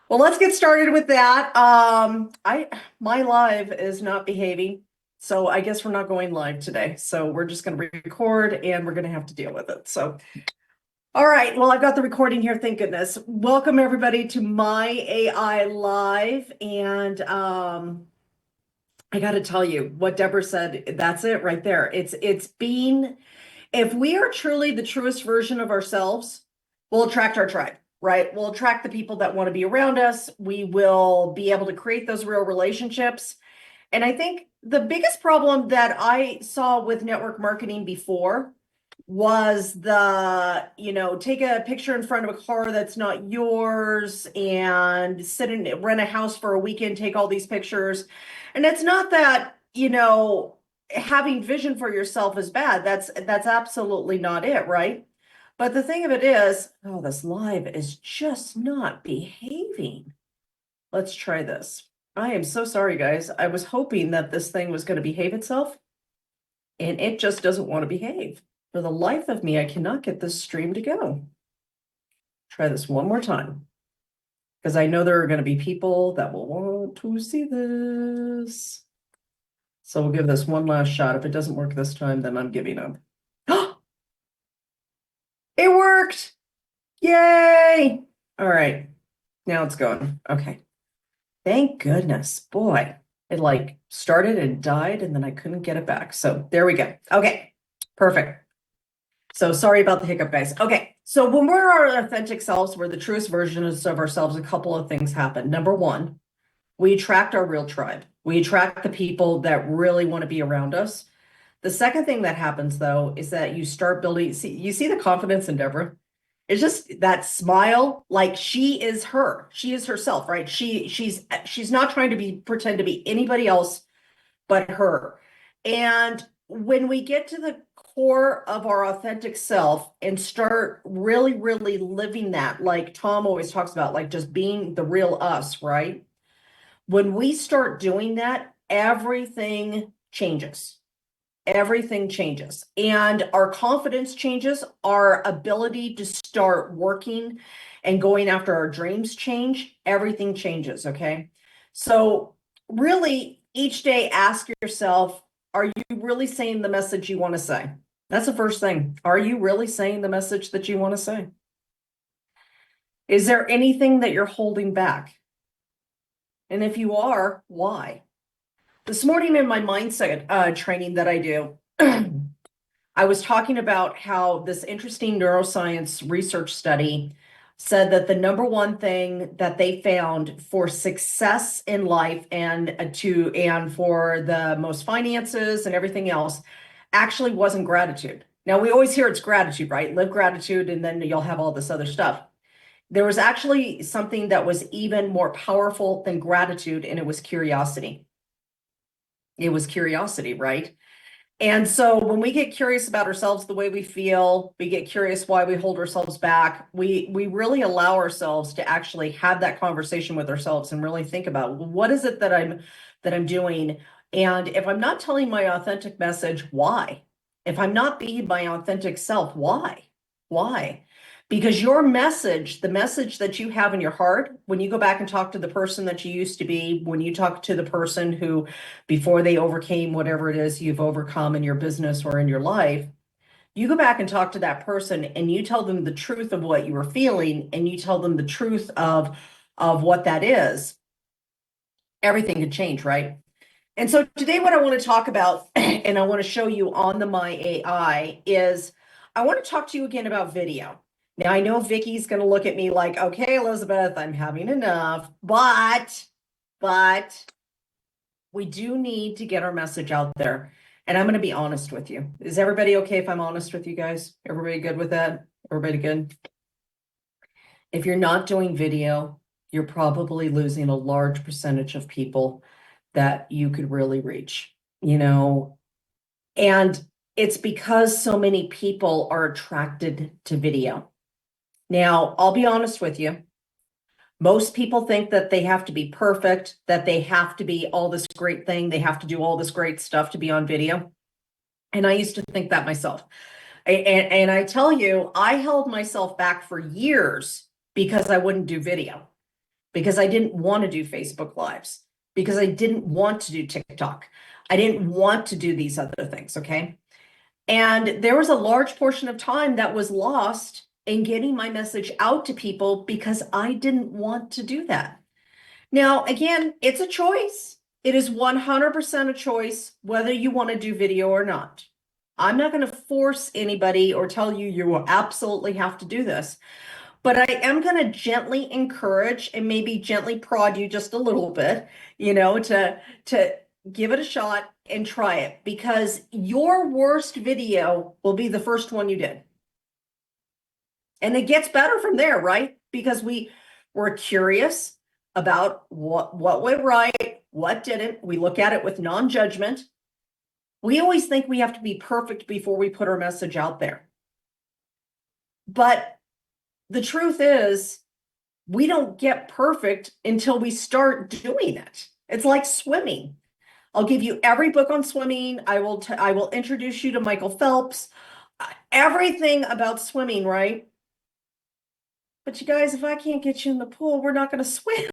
Well, let's get started with that. My live is not behaving, so I guess we're not going live today. So we're just going to record and we're going to have to deal with it. So, all right. Well, I've got the recording here. Thank goodness. Welcome everybody to my AI live, and I got to tell you what Deborah said. That's it right there. It's being if we are truly the truest version of ourselves, we'll attract our tribe, right? We'll attract the people that want to be around us. We will be able to create those real relationships. And I think the biggest problem that I saw with network marketing before was take a picture in front of a car that's not yours and sit and rent a house for a weekend, take all these pictures. And it's not that, having vision for yourself is bad. That's absolutely not it, right? But the thing of it is, oh, this live is just not behaving. Let's try this. I am so sorry, guys. I was hoping that this thing was going to behave itself, and it just doesn't want to behave. For the life of me, I cannot get this stream to go. Try this one more time, because I know there are going to be people that will want to see this. So we'll give this one last shot. If it doesn't work this time, then I'm giving up. It worked! Yay! All right. Now it's going. Okay. Thank goodness. Boy, it like started and died, and then I couldn't get it back. So there we go. Okay. Perfect. So sorry about the hiccup, guys. Okay. So when we're our authentic selves, we're the truest versions of ourselves, a couple of things happen. Number one, we attract our real tribe. We attract the people that really want to be around us. The second thing that happens, though, is that you start building. You see the confidence in Deborah. It's just that smile, like she is her. She is herself, right? She's not trying to pretend to be anybody else but her. And when we get to the core of our authentic self and start really, really living that, like Tom always talks about, like just being the real us, right? When we start doing that, everything changes. Everything changes, and our confidence changes. Our ability to start working and going after our dreams change. Everything changes. Okay. So really each day ask yourself, are you really saying the message you want to say? That's the first thing. Are you really saying the message that you want to say? Is there anything that you're holding back? And if you are, why? This morning in my mindset training that I do, I was talking about how this interesting neuroscience research study said that the number one thing that they found for success in life and for the most finances and everything else actually wasn't gratitude. Now we always hear it's gratitude, right? Live gratitude and then you'll have all this other stuff. There was actually something that was even more powerful than gratitude, and it was curiosity. It was curiosity, right? And so when we get curious about ourselves, the way we feel, we get curious why we hold ourselves back. We really allow ourselves to actually have that conversation with ourselves and really think about, well, what is it that I'm doing? And if I'm not telling my authentic message, why? If I'm not being my authentic self, why? Why? Because your message, the message that you have in your heart, when you go back and talk to the person that you used to be, when you talk to the person who, before they overcame whatever it is you've overcome in your business or in your life, you go back and talk to that person and you tell them the truth of what you were feeling, and you tell them the truth of what that is, everything could change, right? And so today what I want to talk about and I want to show you on the My AI is I want to talk to you again about video. Now I know Vicky's going to look at me like, okay, Elizabeth, I'm having enough, but we do need to get our message out there. And I'm going to be honest with you. Is everybody okay if I'm honest with you guys? Everybody good with that? Everybody good? If you're not doing video, you're probably losing a large percentage of people that you could really reach, and it's because so many people are attracted to video. Now, I'll be honest with you. Most people think that they have to be perfect, that they have to be all this great thing, they have to do all this great stuff to be on video. And I used to think that myself. And I tell you, I held myself back for years because I wouldn't do video. because I didn't want to do Facebook Lives, because I didn't want to do TikTok. I didn't want to do these other things, okay? And there was a large portion of time that was lost in getting my message out to people because I didn't want to do that. Now, again, it's a choice. It is 100% a choice whether you want to do video or not. I'm not going to force anybody or tell you you will absolutely have to do this, but I am going to gently encourage and maybe gently prod you just a little bit, to give it a shot and try it, because your worst video will be the first one you did. And it gets better from there, right? Because we're curious about what went right, what didn't. We look at it with non-judgment. We always think we have to be perfect before we put our message out there. But the truth is, we don't get perfect until we start doing it. It's like swimming. I'll give you every book on swimming. I will introduce you to Michael Phelps, everything about swimming, right? But you guys, if I can't get you in the pool, we're not going to swim.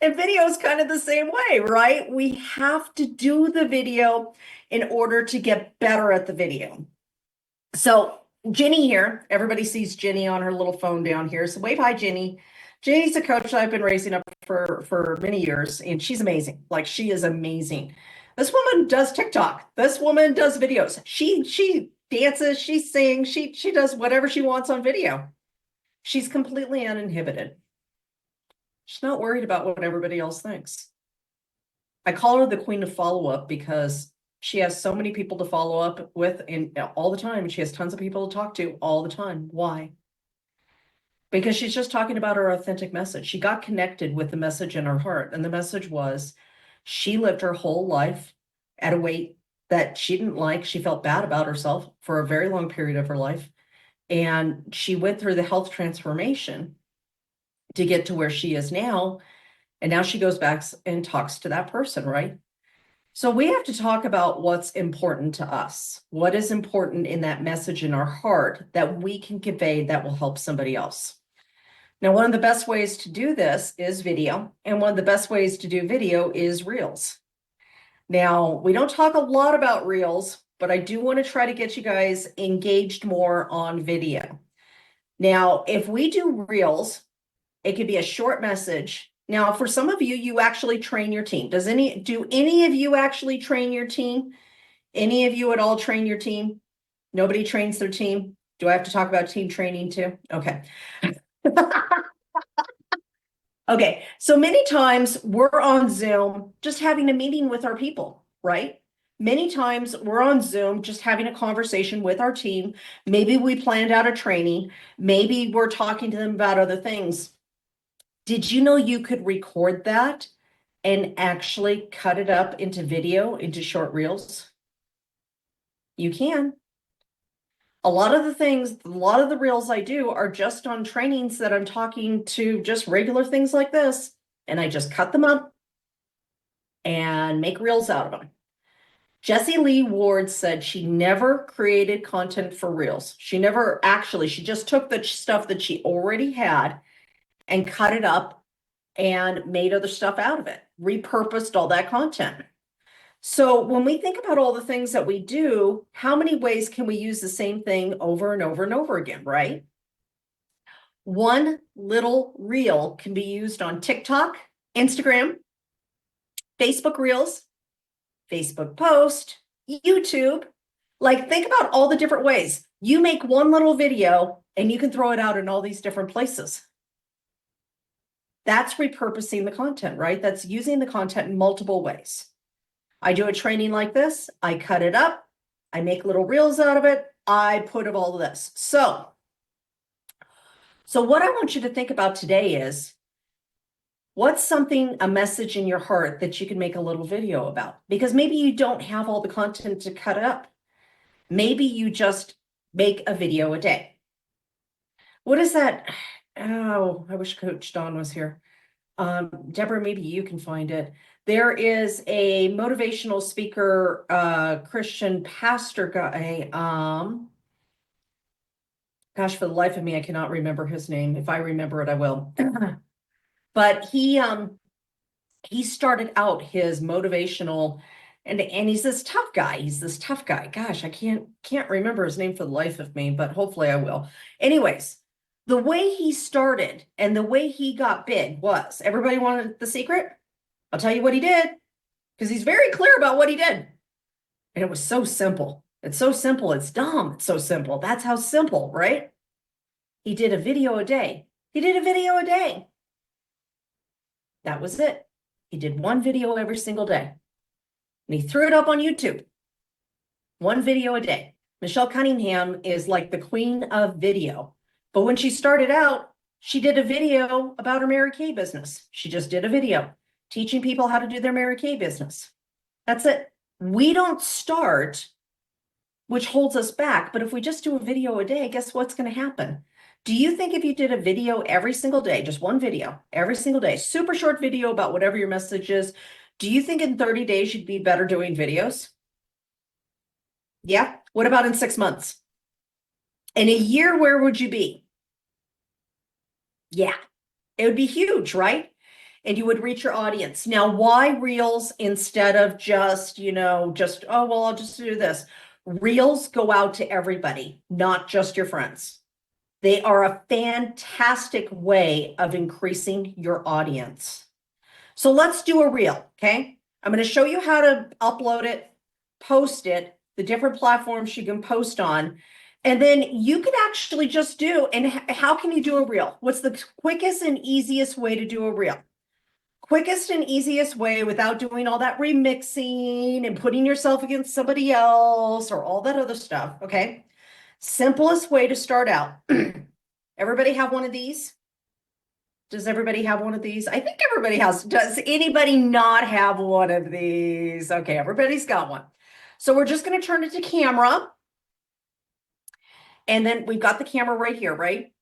And video is kind of the same way, right? We have to do the video in order to get better at the video. So Ginny here, everybody sees Ginny on her little phone down here. So wave hi, Ginny. Ginny's a coach that I've been raising up for many years, and she's amazing. Like, she is amazing. This woman does TikTok. This woman does videos. She dances, she sings, she does whatever she wants on video. She's completely uninhibited. She's not worried about what everybody else thinks. I call her the queen of follow-up because she has so many people to follow up with all the time. She has tons of people to talk to all the time. Why? Because she's just talking about her authentic message. She got connected with the message in her heart. And the message was, she lived her whole life at a weight that she didn't like. She felt bad about herself for a very long period of her life. And she went through the health transformation to get to where she is now. And now she goes back and talks to that person, right? So we have to talk about what's important to us. What is important in that message in our heart that we can convey that will help somebody else? Now, one of the best ways to do this is video. And one of the best ways to do video is Reels. Now, we don't talk a lot about Reels, but I do want to try to get you guys engaged more on video. Now, if we do Reels, it could be a short message. Now, for some of you, you actually train your team. Do any of you actually train your team? Any of you at all train your team? Nobody trains their team? Do I have to talk about team training too? Okay. Okay, so many times we're on Zoom just having a meeting with our people, right? Many times we're on Zoom just having a conversation with our team. Maybe we planned out a training. Maybe we're talking to them about other things. Did you know you could record that and actually cut it up into video, into short reels? You can. A lot of the reels I do are just on trainings that I'm talking to, just regular things like this, and I just cut them up and make reels out of them. Jessie Lee Ward said she never created content for reels. She just took the stuff that she already had and cut it up and made other stuff out of it, repurposed all that content. So when we think about all the things that we do, how many ways can we use the same thing over and over and over again, right? One little reel can be used on TikTok, Instagram, Facebook Reels, Facebook Post, YouTube. Like, think about all the different ways. You make one little video and you can throw it out in all these different places. That's repurposing the content, right? That's using the content in multiple ways. I do a training like this. I cut it up. I make little reels out of it. I put of all of this. So what I want you to think about today is, what's a message in your heart that you can make a little video about? Because maybe you don't have all the content to cut up. Maybe you just make a video a day. What is that? Oh, I wish Coach Dawn was here. Deborah, maybe you can find it. There is a motivational speaker, Christian pastor guy. Gosh, for the life of me, I cannot remember his name. If I remember it, I will. But he started out his motivational, and he's this tough guy. He's this tough guy. Gosh, I can't remember his name for the life of me, but hopefully I will. Anyways, the way he started and the way he got big was, everybody wanted the secret? I'll tell you what he did, because he's very clear about what he did. And it was so simple. It's so simple. It's dumb. It's so simple. That's how simple, right? He did a video a day. He did a video a day. That was it. He did one video every single day. And he threw it up on YouTube. One video a day. Michelle Cunningham is like the queen of video. But when she started out, she did a video about her Mary Kay business. She just did a video teaching people how to do their Mary Kay business. That's it. We don't start, which holds us back. But if we just do a video a day, guess what's going to happen? Do you think if you did a video every single day, just one video every single day, super short video about whatever your message is, do you think in 30 days you'd be better doing videos? Yeah. What about in 6 months? In a year, where would you be? Yeah, it would be huge, right? And you would reach your audience. Now, why Reels instead of just, oh, well, I'll just do this. Reels go out to everybody, not just your friends. They are a fantastic way of increasing your audience. So let's do a reel, okay? I'm going to show you how to upload it, post it, the different platforms you can post on, and then you could actually just do, and how can you do a reel? What's the quickest and easiest way to do a reel? Quickest and easiest way without doing all that remixing and putting yourself against somebody else or all that other stuff, okay? Simplest way to start out. Everybody have one of these? Does everybody have one of these? I think everybody has. Does anybody not have one of these? Okay, everybody's got one. So we're just going to turn it to camera. And then we've got the camera right here, right?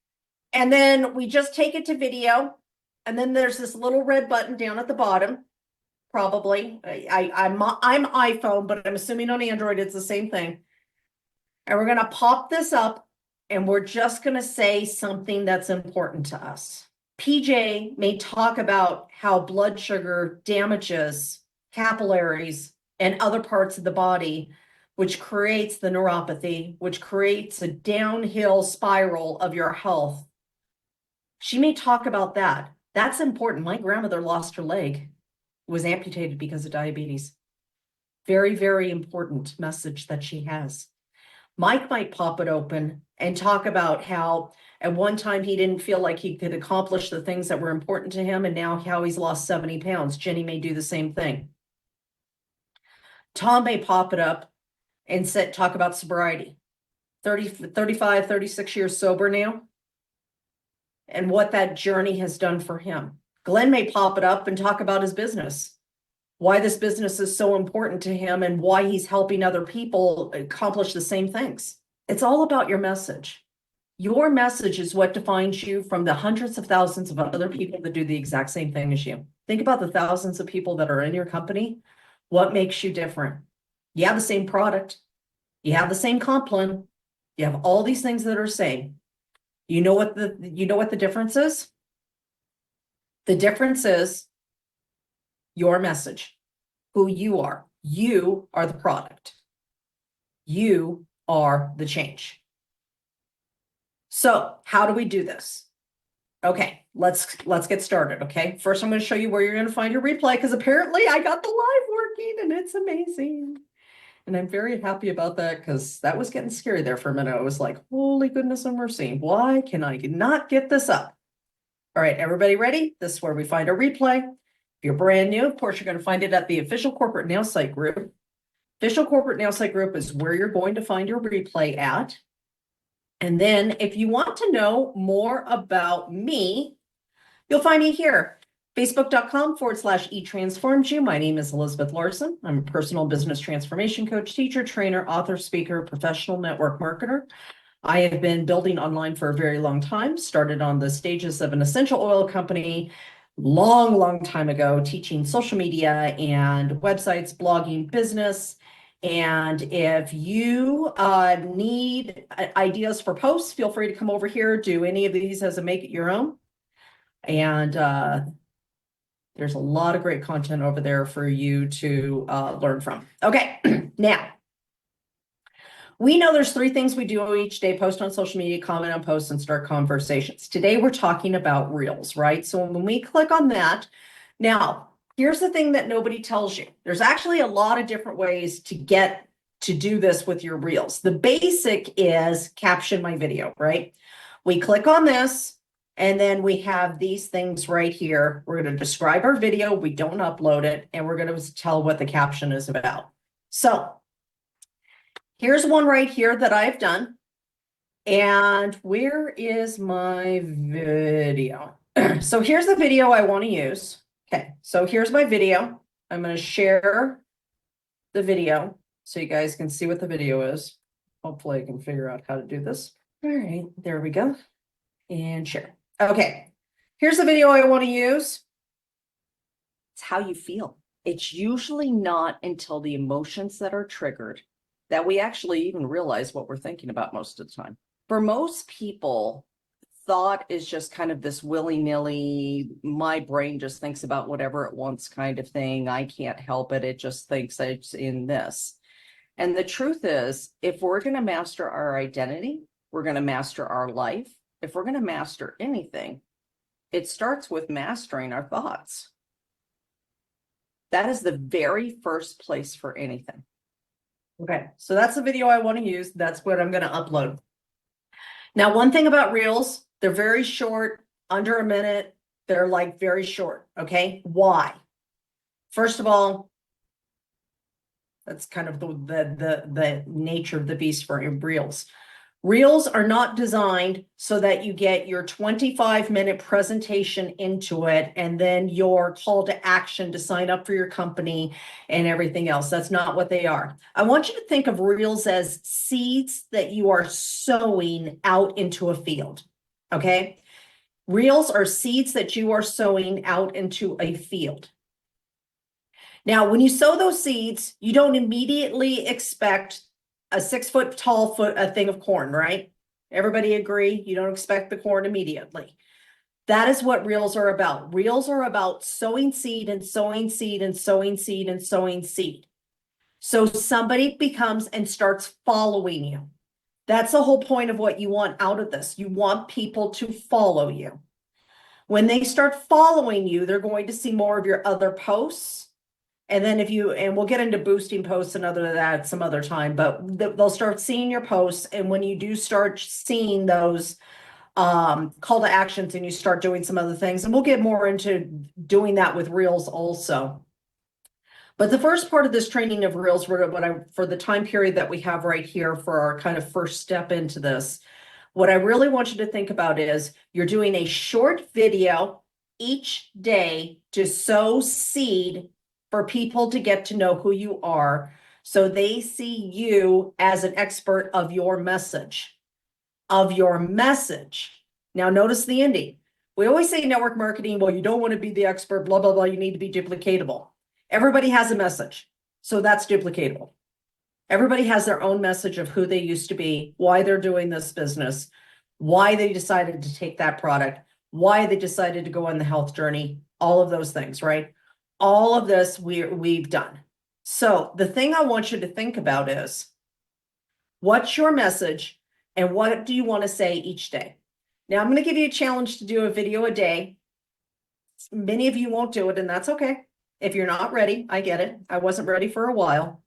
And then we just take it to video. And then there's this little red button down at the bottom. Probably. I'm iPhone, but I'm assuming on Android it's the same thing. And we're going to pop this up and we're just going to say something that's important to us. PJ may talk about how blood sugar damages capillaries and other parts of the body, which creates the neuropathy, which creates a downhill spiral of your health. She may talk about that. That's important. My grandmother lost her leg, was amputated because of diabetes. Very, very important message that she has. Mike might pop it open and talk about how at one time he didn't feel like he could accomplish the things that were important to him, and now how he's lost 70 pounds. Jenny may do the same thing. Tom may pop it up and talk about sobriety. 35, 36 years sober now, and what that journey has done for him. Glenn may pop it up and talk about his business, why this business is so important to him and why he's helping other people accomplish the same things. It's all about your message. Your message is what defines you from the hundreds of thousands of other people that do the exact same thing as you. Think about the thousands of people that are in your company. What makes you different? You have the same product. You have the same comp plan. You have all these things that are the same. You know what the difference is? The difference is your message, who you are. You are the product. You are the change. So how do we do this? Okay, let's get started, okay? First, I'm going to show you where you're going to find your replay, because apparently I got the live working and it's amazing. And I'm very happy about that, because that was getting scary there for a minute. I was like, holy goodness and mercy, why can I not get this up? All right, everybody ready? This is where we find our replay. If you're brand new, of course, you're going to find it at the Official Corporate Nowsite group. Official Corporate Nowsite group is where you're going to find your replay at. And then if you want to know more about me, you'll find me here. Facebook.com/eTransforms You. My name is Elizabeth Larson. I'm a personal business transformation coach, teacher, trainer, author, speaker, professional network marketer. I have been building online for a very long time, started on the stages of an essential oil company long time ago, teaching social media and websites, blogging, business. And if you need ideas for posts, feel free to come over here, do any of these as a make it your own. And There's a lot of great content over there for you to learn from. Okay, now, we know there's 3 things we do each day: post on social media, comment on posts, and start conversations. Today, we're talking about Reels, right? So when we click on that, now, here's the thing that nobody tells you. There's actually a lot of different ways to get to do this with your Reels. The basic is caption my video, right? We click on this, and then we have these things right here. We're going to describe our video. We don't upload it, and we're going to tell what the caption is about. So here's one right here that I've done. And where is my video? So here's the video I want to use. Okay, so here's my video. I'm going to share the video so you guys can see what the video is. Hopefully I can figure out how to do this. All right, there we go. And share. Okay, here's the video I want to use. It's how you feel. It's usually not until the emotions that are triggered that we actually even realize what we're thinking about most of the time. For most people, thought is just kind of this willy-nilly, my brain just thinks about whatever it wants kind of thing. I can't help it. It just thinks it's in this. And the truth is, if we're going to master our identity, we're going to master our life. If we're going to master anything, it starts with mastering our thoughts. That is the very first place for anything. Okay, so that's the video I want to use. That's what I'm going to upload. Now, one thing about Reels, they're very short, under a minute. They're like very short, okay? Why? First of all, that's kind of the nature of the beast for Reels. Reels are not designed so that you get your 25-minute presentation into it and then your call to action to sign up for your company and everything else. That's not what they are. I want you to think of Reels as seeds that you are sowing out into a field, okay? Reels are seeds that you are sowing out into a field. Now, when you sow those seeds, you don't immediately expect a 6-foot tall a thing of corn, right? Everybody agree? You don't expect the corn immediately. That is what Reels are about. Reels are about sowing seed and sowing seed and sowing seed and sowing seed. So somebody becomes and starts following you. That's the whole point of what you want out of this. You want people to follow you. When they start following you, they're going to see more of your other posts. And then and we'll get into boosting posts and other that some other time, but they'll start seeing your posts. And when you do start seeing those call to actions and you start doing some other things, and we'll get more into doing that with Reels also. But the first part of this training of Reels, for the time period that we have right here for our kind of first step into this, what I really want you to think about is you're doing a short video each day to sow seed for people to get to know who you are, so they see you as an expert of your message. Now, notice the ending. We always say network marketing, well, you don't want to be the expert, blah, blah, blah. You need to be duplicatable. Everybody has a message, so that's duplicatable. Everybody has their own message of who they used to be, why they're doing this business, why they decided to take that product, why they decided to go on the health journey, all of those things, right? All of this we've done. So the thing I want you to think about is, what's your message and what do you want to say each day? Now, I'm going to give you a challenge to do a video a day. Many of you won't do it, and that's okay. If you're not ready, I get it. I wasn't ready for a while.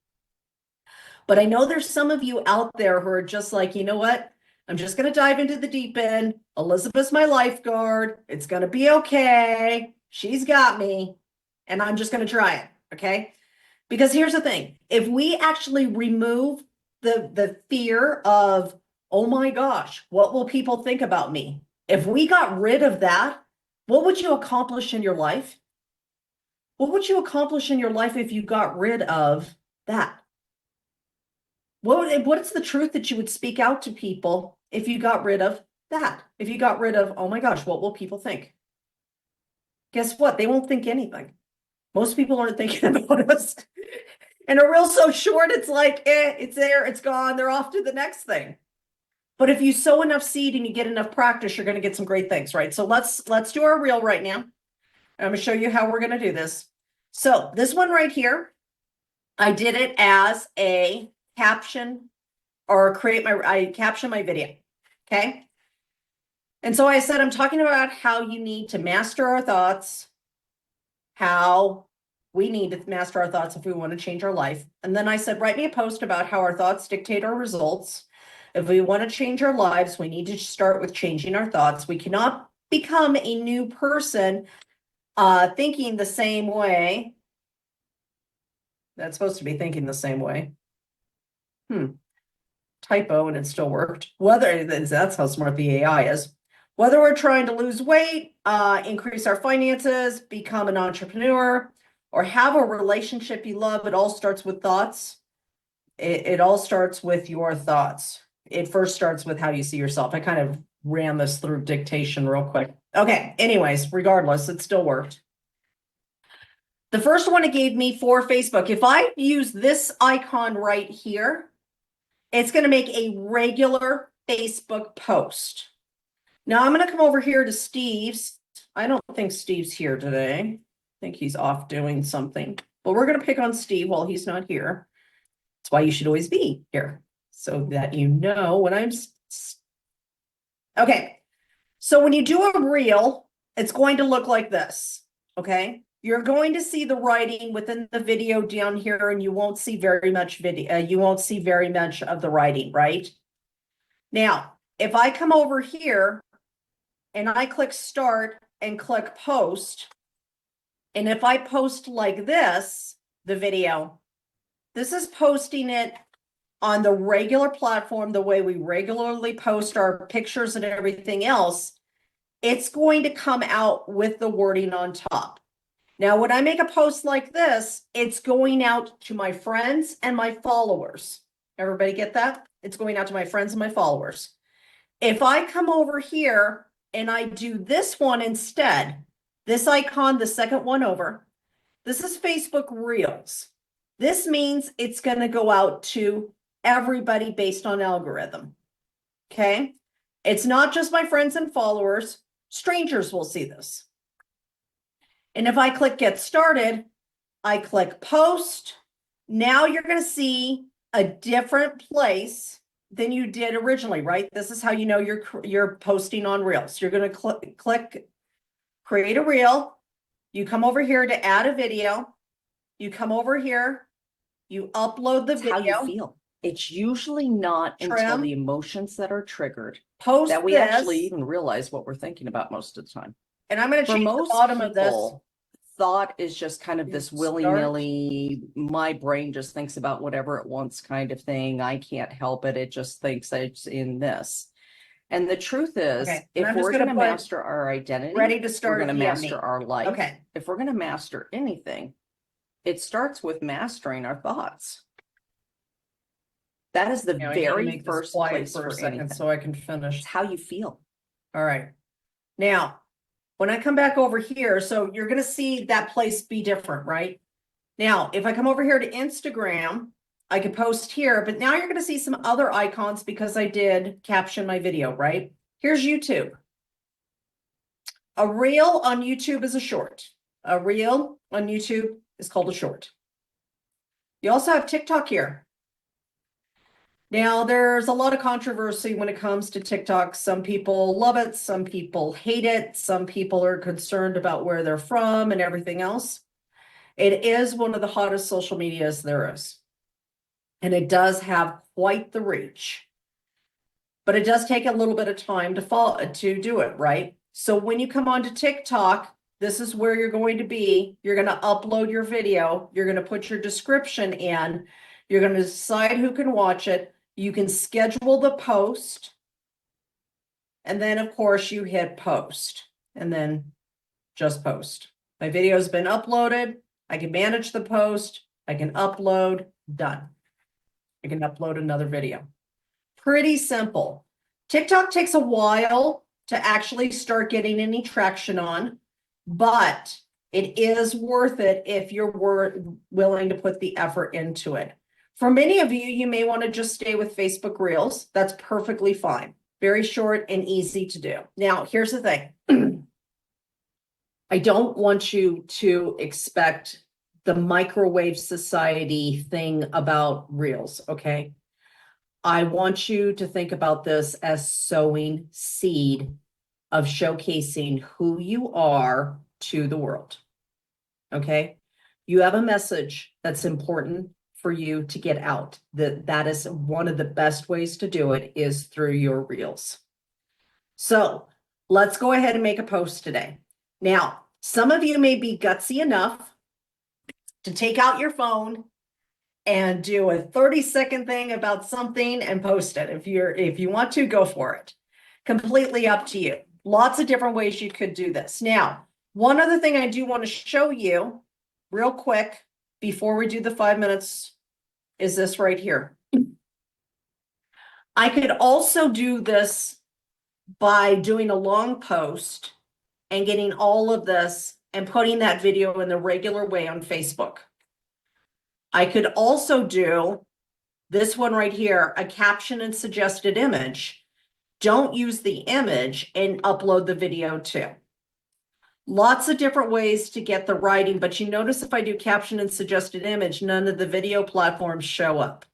But I know there's some of you out there who are just like, you know what? I'm just going to dive into the deep end. Elizabeth's my lifeguard. It's going to be okay. She's got me. And I'm just going to try it, okay? Because here's the thing. If we actually remove the fear of, oh my gosh, what will people think about me? If we got rid of that, what would you accomplish in your life? What would you accomplish in your life if you got rid of that? What's the truth that you would speak out to people if you got rid of that? If you got rid of, oh my gosh, what will people think? Guess what? They won't think anything. Most people aren't thinking about us. And a Reel's so short, it's like, it's there, it's gone, they're off to the next thing. But if you sow enough seed and you get enough practice, you're going to get some great things, right? So let's do our Reel right now. I'm going to show you how we're going to do this. So this one right here, I did it as a caption or I caption my video. Okay. And so I said, I'm talking about how you need to master our thoughts, how we need to master our thoughts if we want to change our life. And then I said, write me a post about how our thoughts dictate our results. If we want to change our lives, we need to start with changing our thoughts. We cannot become a new person thinking the same way. That's supposed to be thinking the same way. Typo, and it still worked. That's how smart the AI is. Whether we're trying to lose weight, increase our finances, become an entrepreneur, or have a relationship you love, it all starts with thoughts. It all starts with your thoughts. It first starts with how you see yourself. I kind of ran this through dictation real quick. Okay, anyways, regardless, it still worked. The first one it gave me for Facebook. If I use this icon right here, it's going to make a regular Facebook post. Now I'm going to come over here to Steve's. I don't think Steve's here today. I think he's off doing something, but we're going to pick on Steve while he's not here. That's why you should always be here so that you know when I'm. Okay. So when you do a reel, it's going to look like this. Okay. You're going to see the writing within the video down here, and you won't see very much video. You won't see very much of the writing, right? Now, if I come over here and I click start and click post, and if I post like this, the video, this is posting it on the regular platform, the way we regularly post our pictures and everything else, it's going to come out with the wording on top. Now, when I make a post like this, it's going out to my friends and my followers. Everybody get that? It's going out to my friends and my followers. If I come over here and I do this one instead, this icon, the second one over, this is Facebook Reels. This means it's going to go out to everybody based on algorithm. Okay? It's not just my friends and followers. Strangers will see this. And if I click get started, I click post. Now you're going to see a different place than you did originally, right? This is how you know you're posting on Reels. You're going to click create a reel. You come over here to add a video. You come over here. You upload the video. How you feel. It's usually not until Trim. the emotions that are triggered Post that we this. actually even realize what we're thinking about most of the time. And I'm going to For change the most bottom of this. people, thought is just kind of this Start. willy-nilly, my brain just thinks about whatever it wants kind of thing. I can't help it. It just thinks it's in this. And the truth is, Okay, if I'm just we're gonna going to put master our identity, ready to start we're going at to the master ending. our life. Okay. If we're going to master anything, it starts with mastering our thoughts. That is the Now, I need to very make this first quiet place for a for second anything. so I can finish. It's how you feel. All right. Now, when I come back over here, so you're going to see that place be different, right? Now, if I come over here to Instagram, I could post here, but now you're going to see some other icons because I did caption my video, right? Here's YouTube. A reel on YouTube is a short. A reel on YouTube is called a short. You also have TikTok here. Now, there's a lot of controversy when it comes to TikTok. Some people love it, some people hate it, some people are concerned about where they're from and everything else. It is one of the hottest social medias there is. And it does have quite the reach. But it does take a little bit of time to do it, right? So when you come onto TikTok, this is where you're going to be. You're going to upload your video. You're going to put your description in. You're going to decide who can watch it. You can schedule the post. And then, of course, you hit post. And then just post. My video has been uploaded. I can manage the post. I can upload. Done. I can upload another video. Pretty simple. TikTok takes a while to actually start getting any traction on, but it is worth it if you're willing to put the effort into it. For many of you, you may want to just stay with Facebook Reels. That's perfectly fine. Very short and easy to do. Now, here's the thing. I don't want you to expect the microwave society thing about reels, okay? I want you to think about this as sowing seed of showcasing who you are to the world. Okay? You have a message that's important for you to get out. That is one of the best ways to do it is through your reels. So let's go ahead and make a post today. Now, some of you may be gutsy enough to take out your phone and do a 30-second thing about something and post it. If you want to, go for it. Completely up to you. Lots of different ways you could do this. Now, one other thing I do want to show you real quick before we do the 5 minutes is this right here. I could also do this by doing a long post and getting all of this and putting that video in the regular way on Facebook. I could also do this one right here, a caption and suggested image. Don't use the image and upload the video too. Lots of different ways to get the writing, but you notice if I do caption and suggested image, none of the video platforms show up.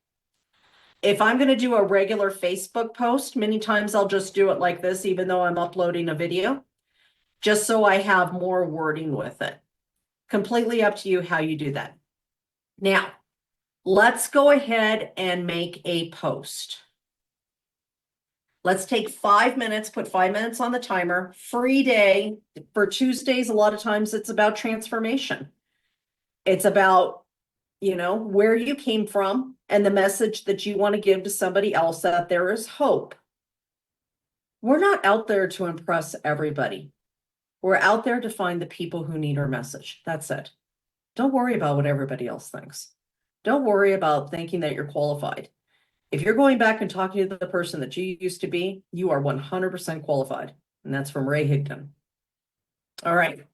If I'm going to do a regular Facebook post, many times I'll just do it like this, even though I'm uploading a video, just so I have more wording with it. Completely up to you how you do that. Now, let's go ahead and make a post. Let's take 5 minutes, put 5 minutes on the timer. Free day for Tuesdays. A lot of times it's about transformation. It's about, where you came from and the message that you want to give to somebody else that there is hope. We're not out there to impress everybody. We're out there to find the people who need our message. That's it. Don't worry about what everybody else thinks. Don't worry about thinking that you're qualified. If you're going back and talking to the person that you used to be, you are 100% qualified. And that's from Ray Higdon. All right,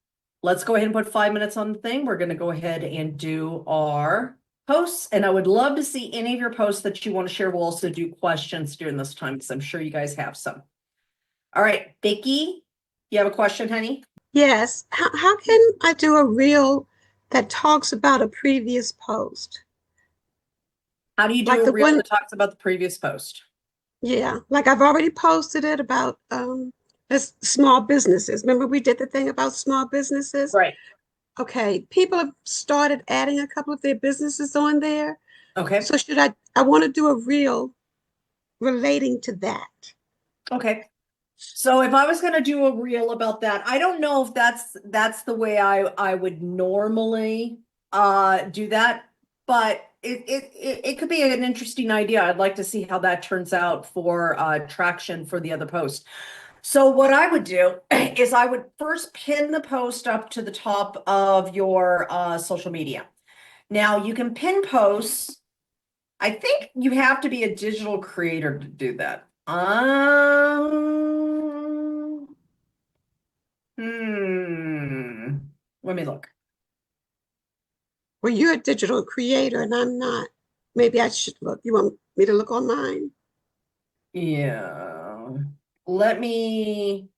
let's go ahead and put 5 minutes on the thing. We're going to go ahead and do our posts. And I would love to see any of your posts that you want to share. We'll also do questions during this time because I'm sure you guys have some. All right, Vicki, you have a question, honey? Yes. How can I do a reel that talks about a previous post? How do you do Like a the reel one, that talks about the previous post? yeah, like I've already posted it about this small businesses. Remember we did the thing about small businesses? Right. Okay, people have started adding a couple of their businesses on there. Okay. So I want to do a reel relating to that. Okay. So if I was going to do a reel about that, I don't know if that's the way I would normally do that, but it could be an interesting idea. I'd like to see how that turns out for traction for the other post. So what I would do is I would first pin the post up to the top of your social media. Now you can pin posts. I think you have to be a digital creator to do that. Let me look. Well, you're a digital creator and I'm not. Maybe I should look. You want me to look online? Yeah. Let me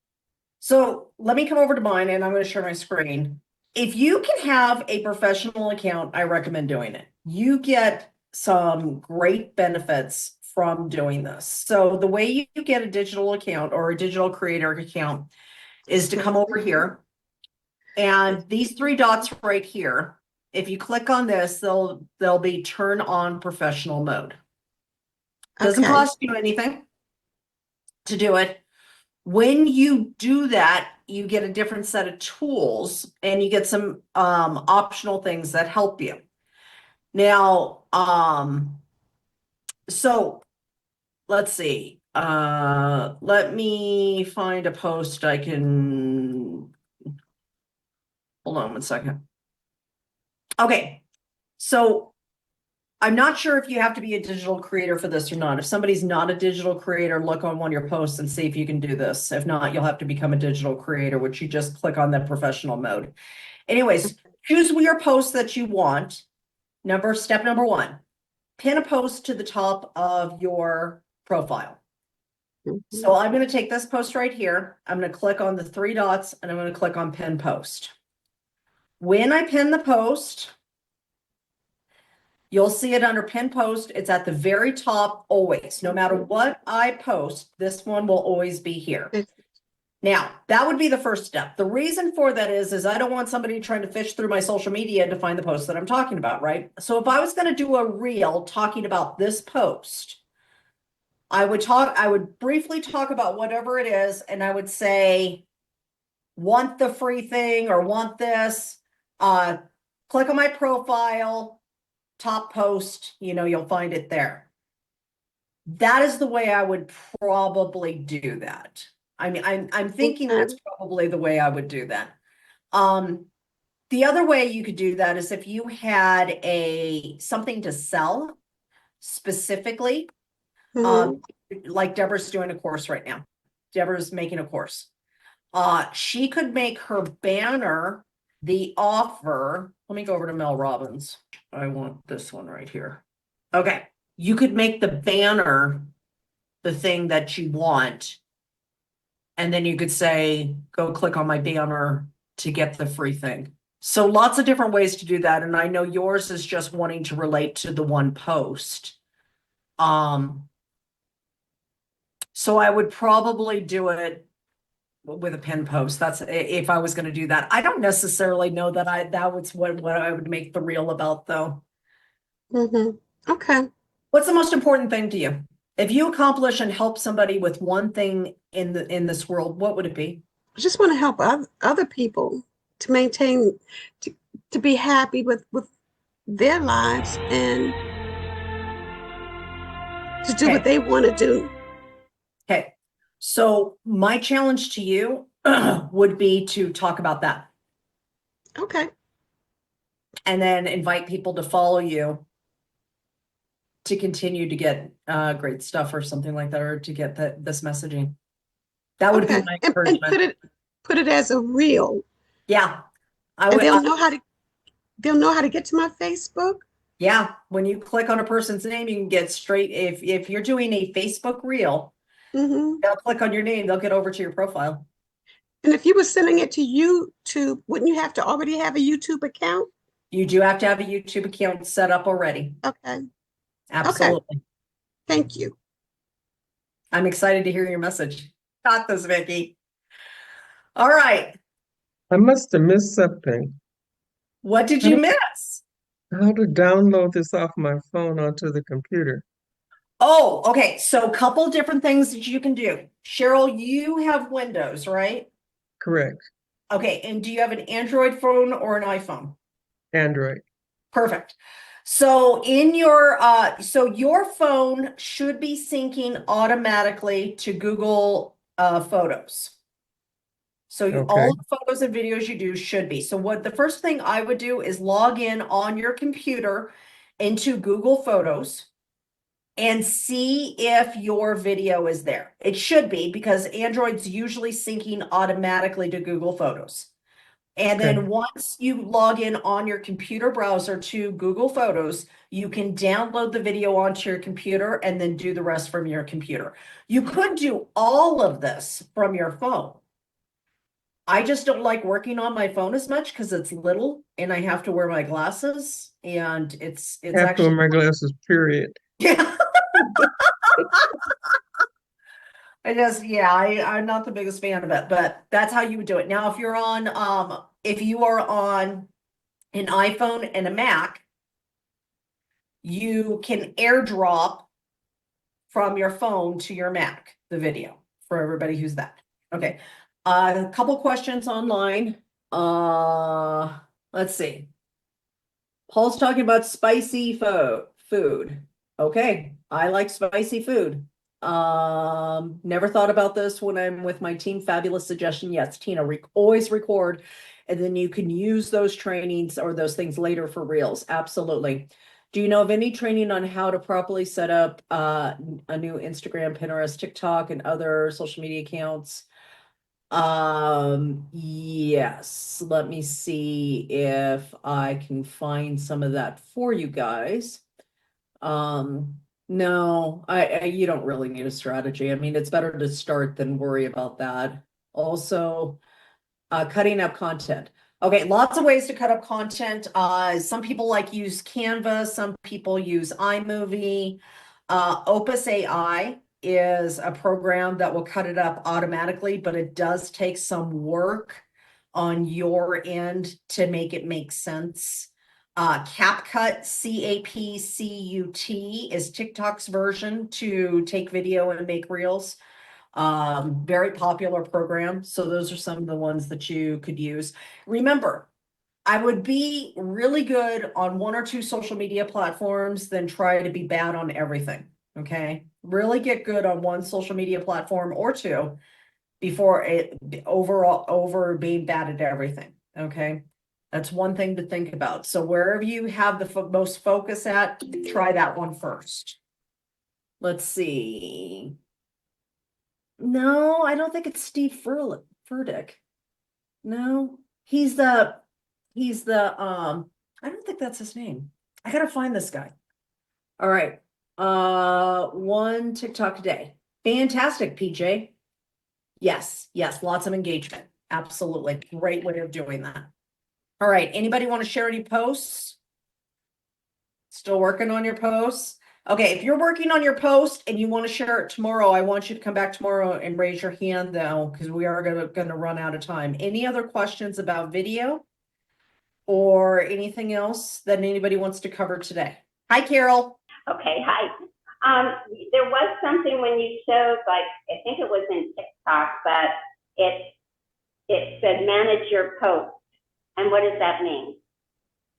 come over to mine and I'm going to share my screen. If you can have a professional account, I recommend doing it. You get some great benefits from doing this. So the way you get a digital account or a digital creator account is to come over here. And these 3 dots right here, if you click on this, they'll be turn on professional mode. Doesn't Okay. cost you anything to do it. When you do that, you get a different set of tools and you get some optional things that help you. Now, so let's see. Let me find a post I can. Hold on one second. Okay, so I'm not sure if you have to be a digital creator for this or not. If somebody's not a digital creator, look on one of your posts and see if you can do this. If not, you'll have to become a digital creator, which you just click on the professional mode. Anyways, choose your post that you want. Step number 1, pin a post to the top of your profile. Mhm. So I'm going to take this post right here. I'm going to click on the three dots and I'm going to click on pin post. When I pin the post, you'll see it under pin post. It's at the very top always. No matter what I post, this one will always be here. Now, that would be the first step. The reason for that is I don't want somebody trying to fish through my social media to find the post that I'm talking about, right? So if I was going to do a reel talking about this post, I would briefly talk about whatever it is, and I would say, want the free thing or want this, click on my profile, top post, you'll find it there. That is the way I would probably do that. I mean, I'm thinking Okay. that's probably the way I would do that. The other way you could do that is if you had something to sell specifically, Mhm. like Deborah's doing a course right now. Deborah's making a course. She could make her banner the offer. Let me go over to Mel Robbins. I want this one right here. Okay. You could make the banner the thing that you want. And then you could say, go click on my banner to get the free thing. So lots of different ways to do that. And I know yours is just wanting to relate to the one post. So I would probably do it with a pin post. That's if I was going to do that. I don't necessarily know that was what I would make the reel about though. Mhm. Okay. What's the most important thing to you? If you accomplish and help somebody with one thing in this world, what would it be? I just want to help other people to maintain, to, to be happy with their lives and to do what Okay. they want to do. Okay. So my challenge to you would be to talk about that Okay. and then invite people to follow you to continue to get great stuff or something like that, or to get this messaging. That would be Okay. my And encouragement. put it as a reel, Yeah. I and would, they'll know how to get to my Facebook. yeah. When you click on a person's name, you can get straight, if you're doing a Facebook reel, Hmm. they'll click on your name, they'll get over to your profile. And if you were sending it to YouTube, wouldn't you have to already have a YouTube account? You do have to have a YouTube account set up already. Okay. Okay. Absolutely. Thank you. I'm excited to hear your message. Got this, Vicky. All right. I must have missed something. What did you How, miss? how to download this off my phone onto the computer? Oh, okay. So a couple different things that you can do. Cheryl, you have Windows, right? Correct. Okay. And do you have an Android phone or an iPhone? Android. Perfect. So so your phone should be syncing automatically to Google Photos. So Okay. all the photos and videos you do should be. So the first thing I would do is log in on your computer into Google Photos and see if your video is there. It should be, because Android's usually syncing automatically to Google Photos. And Okay. then once you log in on your computer browser to Google Photos, you can download the video onto your computer and then do the rest from your computer. You could do all of this from your phone. I just don't like working on my phone as much because it's little and I have to wear my glasses, and it's Have to wear actually my glasses, period. yeah. I'm not the biggest fan of it, but that's how you would do it. Now, if you are on an iPhone and a Mac, you can AirDrop from your phone to your Mac, the video, for everybody who's that. Okay. A couple questions online. Let's see. Paul's talking about spicy food. Okay, I like spicy food. Never thought about this when I'm with my team. Fabulous suggestion. Yes, Tina, always record, and then you can use those trainings or those things later for reels. Absolutely. Do you know of any training on how to properly set up a new Instagram, Pinterest, TikTok, and other social media accounts? Yes, let me see if I can find some of that for you guys. No, you don't really need a strategy. I mean, it's better to start than worry about that. Also, cutting up content. Okay, lots of ways to cut up content. Some people like use Canva, some people use iMovie. Opus AI is a program that will cut it up automatically, but it does take some work on your end to make it make sense. CapCut, CapCut is TikTok's version to take video and make reels. Very popular program. So those are some of the ones that you could use. Remember, I would be really good on one or two social media platforms, then try to be bad on everything. Okay. Really get good on one social media platform or two before it overall over being bad at everything. Okay. That's one thing to think about. So wherever you have the most focus at, try that one first. Let's see. No, I don't think it's Steve Furtick. No, he's the I don't think that's his name. I gotta find this guy. All right. One TikTok a day. Fantastic, PJ. Yes, lots of engagement. Absolutely. Great way of doing that. All right. Anybody want to share any posts? Still working on your posts? Okay, if you're working on your post and you want to share it tomorrow, I want you to come back tomorrow and raise your hand though, because we are gonna run out of time. Any other questions about video or anything else that anybody wants to cover today? Hi, Carol. Okay, hi. There was something when you showed, like, I think it was in TikTok, but it said manage your post. And what does that mean?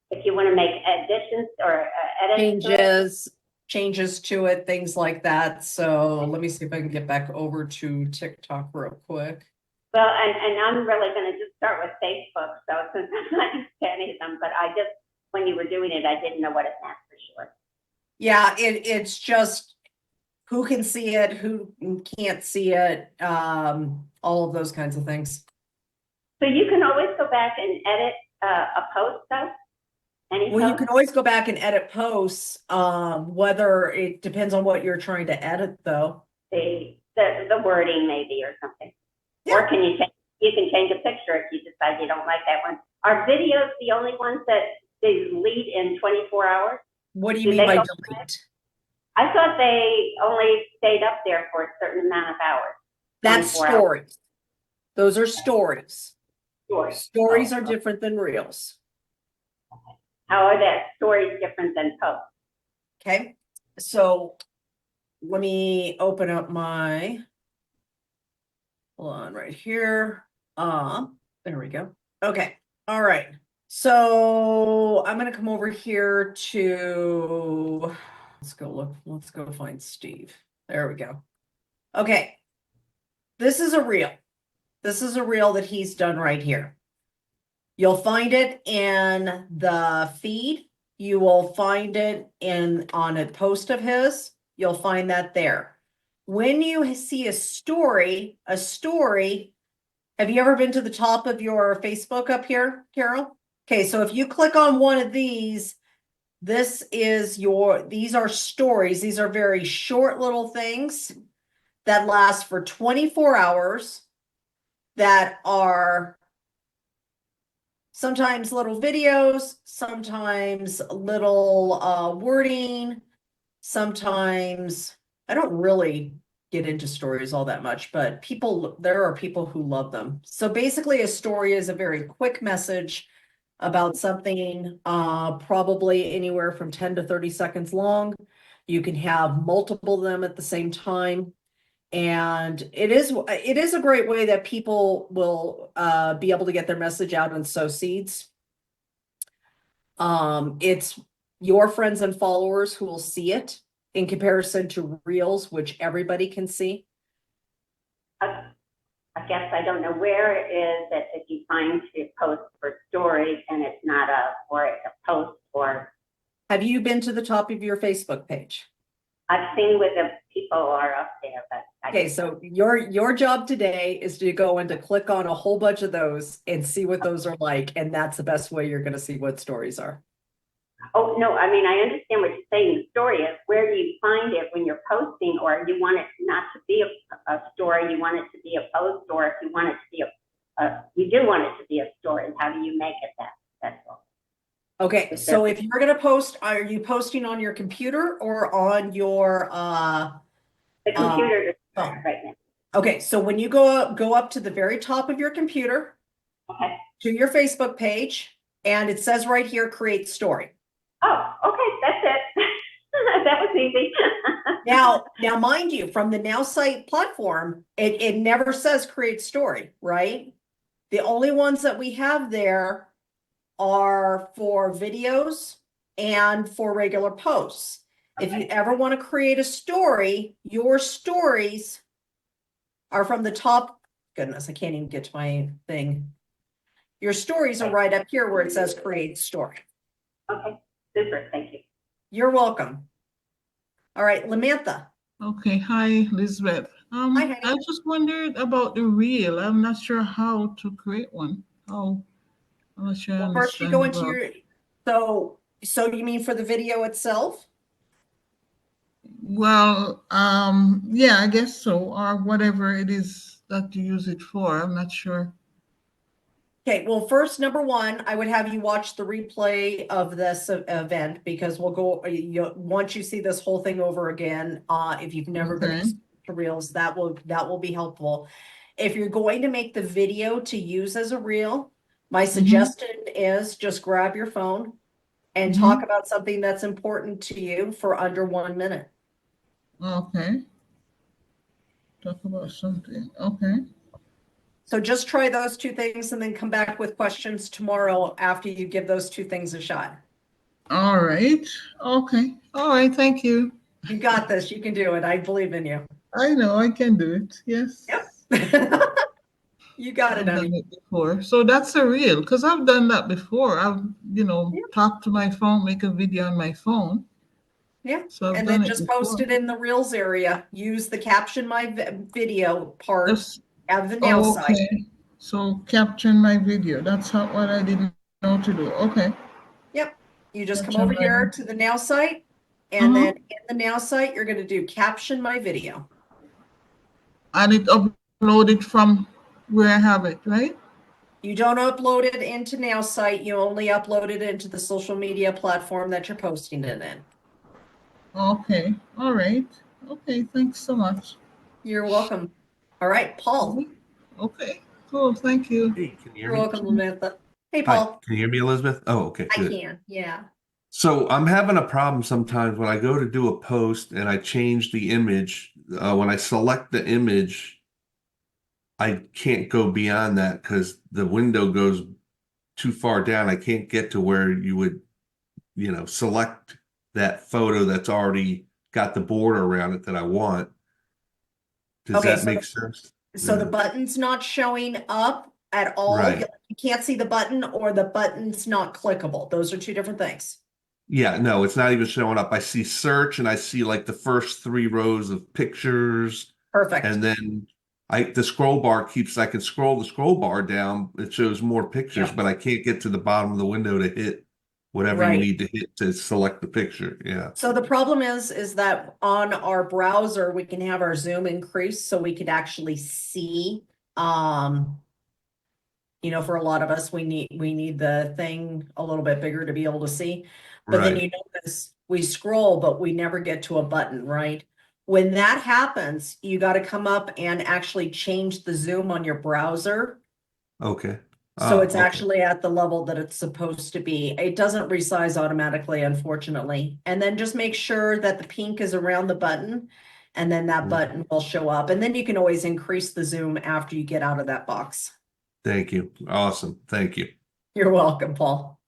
If you want to make additions or edits Changes to it, things like that. So let me see if I can get back over to TikTok real quick. Well, and I'm really going to just start with Facebook. So since I'm not used to any of them, but I just, when you were doing it, I didn't know what it meant for sure. Yeah, it's just who can see it, who can't see it, all of those kinds of things. So you can always go back and edit a post though? Well, you can always go back and edit posts, whether it depends on what you're trying to edit though. The wording maybe or something. Yeah. Or you can change a picture if you decide you don't like that one. Are videos the only ones that they delete in 24 hours? What do you mean by delete? I thought they only stayed up there for a certain amount of hours. That's stories. Hours. Those are stories. Stories are different than reels. Okay. How are that stories different than posts? Okay, so let me open up my, hold on right here. There we go. Okay, all right. So I'm gonna come over here to, let's go find Steve. There we go. Okay, this is a reel. This is a reel that he's done right here. You'll find it in the feed. You will find it on a post of his. You'll find that there. When you see a story, have you ever been to the top of your Facebook up here, Carol? Okay, so if you click on one of these, these are stories. These are very short little things that last for 24 hours that are sometimes little videos, sometimes little wording, sometimes I don't really get into stories all that much, but there are people who love them. So basically a story is a very quick message about something, probably anywhere from 10 to 30 seconds long. You can have multiple of them at the same time. And it is a great way that people will be able to get their message out and sow seeds. It's your friends and followers who will see it in comparison to reels, which everybody can see. I guess I don't know where it is that if you find to post for stories and it's not a post or. Have you been to the top of your Facebook page? I've seen where the people are up there, but okay, so your job today is to go and to click on a whole bunch of those and see what those are like, and that's the best way you're going to see what stories are. Oh, no, I mean, I understand what you're saying. The story is, where do you find it when you're posting, or you want it not to be a story, you want it to be a post, or if you want it to be you do want it to be a story, how do you make it that? That's all. Okay, so if you're gonna post, are you posting on your computer or on your The computer is phone? right now. Okay, so when you go up to the very top of your computer, Okay. to your Facebook page, and it says right here, create story. Oh, okay, that's it. That was easy. Now, mind you, from the Nowsite platform, it never says create story, right? The only ones that we have there are for videos and for regular posts. If you ever want to create a story, your stories are from the top. Goodness, I can't even get to my thing. Your stories are right up here where it says create story. Okay, super, thank you. You're welcome. All right, Lamantha. Okay, hi, Elizabeth. Hi, honey. I just wondered about the reel. I'm not sure how to create one. I'm not sure I Well, first you understand go into about. your, so you mean for the video itself? Well, yeah, I guess so, or whatever it is that you use it for. I'm not sure. Okay, well, first, number one, I would have you watch the replay of this event because we'll go, once you see this whole thing over again, if you've never been Okay. exposed to Reels, that will be helpful. If you're going to make the video to use as a reel, my suggestion is just grab your phone and talk about something that's important to you for under 1 minute. Okay. Talk about something. Okay. So just try those two things and then come back with questions tomorrow after you give those two things a shot. All right. Okay. All right. Thank you. You got this. You can do it. I believe in you. I know I can do it. Yes. Yep. You got it, I've done honey. it before. So that's a real, because I've done that before. I've, Yep. talked to my phone, make a video on my phone. Yeah. So I've And done then it just post before. it in the Reels area. Use the caption my video part Just, of the now site. okay. So capturing my video. That's what I didn't know to do. Okay. Yep. You just come Capture over my here video. to the now site, and then in the now site, you're going to do caption my video. And it uploaded from where I have it, right? You don't upload it into now site. You only upload it into the social media platform that you're posting it in. Okay. All right. Okay. Thanks so much. You're welcome. All right, Paul. Okay. Cool. Thank you. Hey, can you hear You're me? welcome, Lamantha. Hey, Hi, Paul. can you hear me, Elizabeth? Oh, okay, I good. can. Yeah. So I'm having a problem sometimes when I go to do a post and I change the image. When I select the image, I can't go beyond that because the window goes too far down. I can't get to where you would, select that photo that's already got the border around it that I want. Does Okay, that make sense? So the Yeah. button's not showing up at all. Right. You can't see the button, or the button's not clickable. Those are two different things. Yeah, no, it's not even showing up. I see search and I see like the first 3 rows of pictures. Perfect. And then the scroll bar I can scroll the scroll bar down. It shows more pictures, Yeah. but I can't get to the bottom of the window to hit whatever you Right. need to hit to select the picture. Yeah. So the problem is that on our browser, we can have our zoom increase so we could actually see, for a lot of us, we need the thing a little bit bigger to be able to see. But then Right. you notice we scroll, but we never get to a button, right? When that happens, you got to come up and actually change the zoom on your browser. Okay. So it's Okay. actually at the level that it's supposed to be. It doesn't resize automatically, unfortunately. And then just make sure that the pink is around the button, and then that button will show up. And then you can always increase the zoom after you get out of that box. Thank you. Awesome. Thank you. You're welcome, Paul.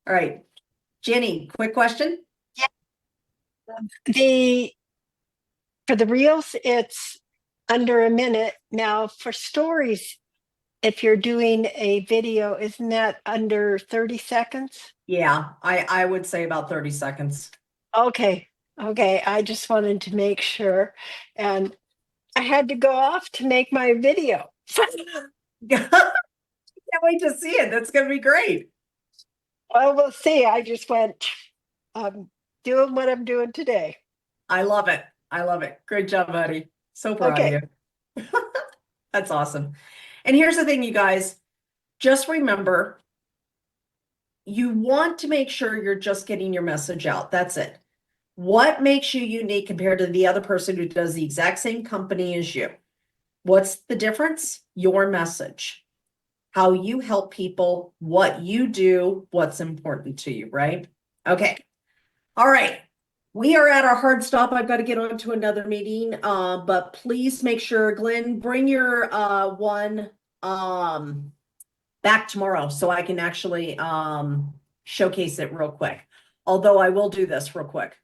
All right. Jenny, quick question. For the reels, it's under a minute. Now for stories, if you're doing a video, isn't that under 30 seconds? Yeah, I would say about 30 seconds. Okay. I just wanted to make sure. And I had to go off to make my video. Can't wait to see it. That's going to be great. Well, we'll see. I just went doing what I'm doing today. I love it. I love it. Great job, buddy. So proud Okay. of you. That's awesome. And here's the thing, you guys, just remember, you want to make sure you're just getting your message out. That's it. What makes you unique compared to the other person who does the exact same company as you? What's the difference? Your message, how you help people, what you do, what's important to you, right? Okay. All right. We are at our hard stop. I've got to get on to another meeting. But please make sure, Glenn, bring your one back tomorrow so I can actually showcase it real quick. Although I will do this real quick.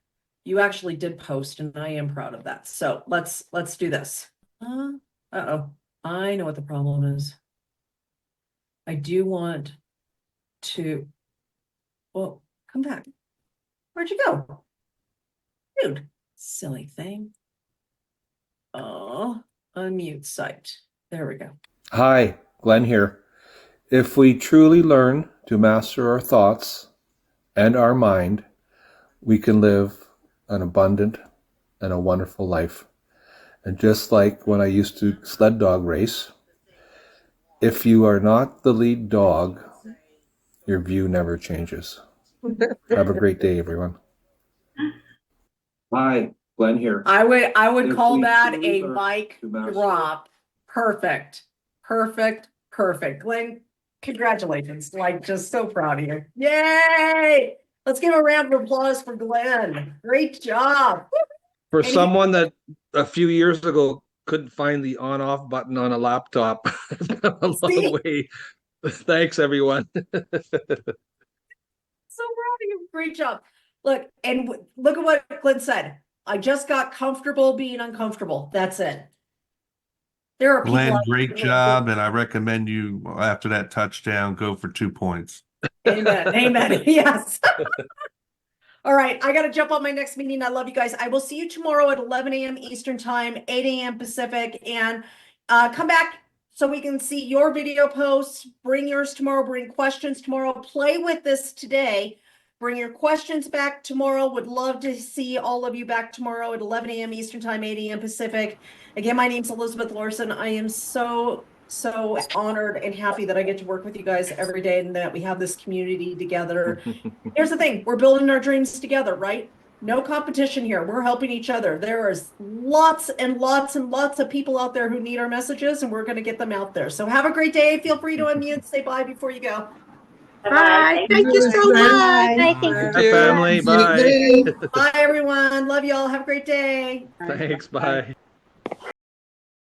You actually did post, and I am proud of that. So let's do this. Uh-oh. I know what the problem is. I do want to, well, come back. Where'd you go? Dude, silly thing. Oh, unmute site. There we go. Hi, Glenn here. If we truly learn to master our thoughts and our mind, we can live an abundant and a wonderful life. And just like when I used to sled dog race, if you are not the lead dog, your view never changes. Have a great day, everyone. Hi, Glenn here. I would If call we that truly a learn mic to master- drop. Perfect. Perfect. Perfect. Glenn, congratulations. Like, just so proud of you. Yay! Let's give a round of applause for Glenn. Great job. For And he- someone that a few years ago couldn't find the on-off button on a laptop, I've come a See? long way. Thanks, everyone. So proud of you. Great job. Look, and look at what Glenn said. I just got comfortable being uncomfortable. That's it. There are people Glenn, out great there- job, and I recommend you after that touchdown go for 2 points. Amen. Amen. Yes. All right. I got to jump on my next meeting. I love you guys. I will see you tomorrow at 11 a.m. Eastern time, 8 a.m. Pacific, and come back so we can see your video posts. Bring yours tomorrow. Bring questions tomorrow. Play with this today. Bring your questions back tomorrow. Would love to see all of you back tomorrow at 11 a.m. Eastern time, 8 a.m. Pacific. Again, my name's Elizabeth Larson. I am so honored and happy that I get to work with you guys every day and that we have this community together. Here's the thing, we're building our dreams together, right? No competition here. We're helping each other. There is lots and lots and lots of people out there who need our messages, and we're going to get them out there. So have a great day. Feel free to unmute, say bye before you go. Bye. Thank you so Glenn. much. Bye, thank you. Our family, Great bye. day. Bye, everyone. Love you all. Have a great day. Thanks, bye.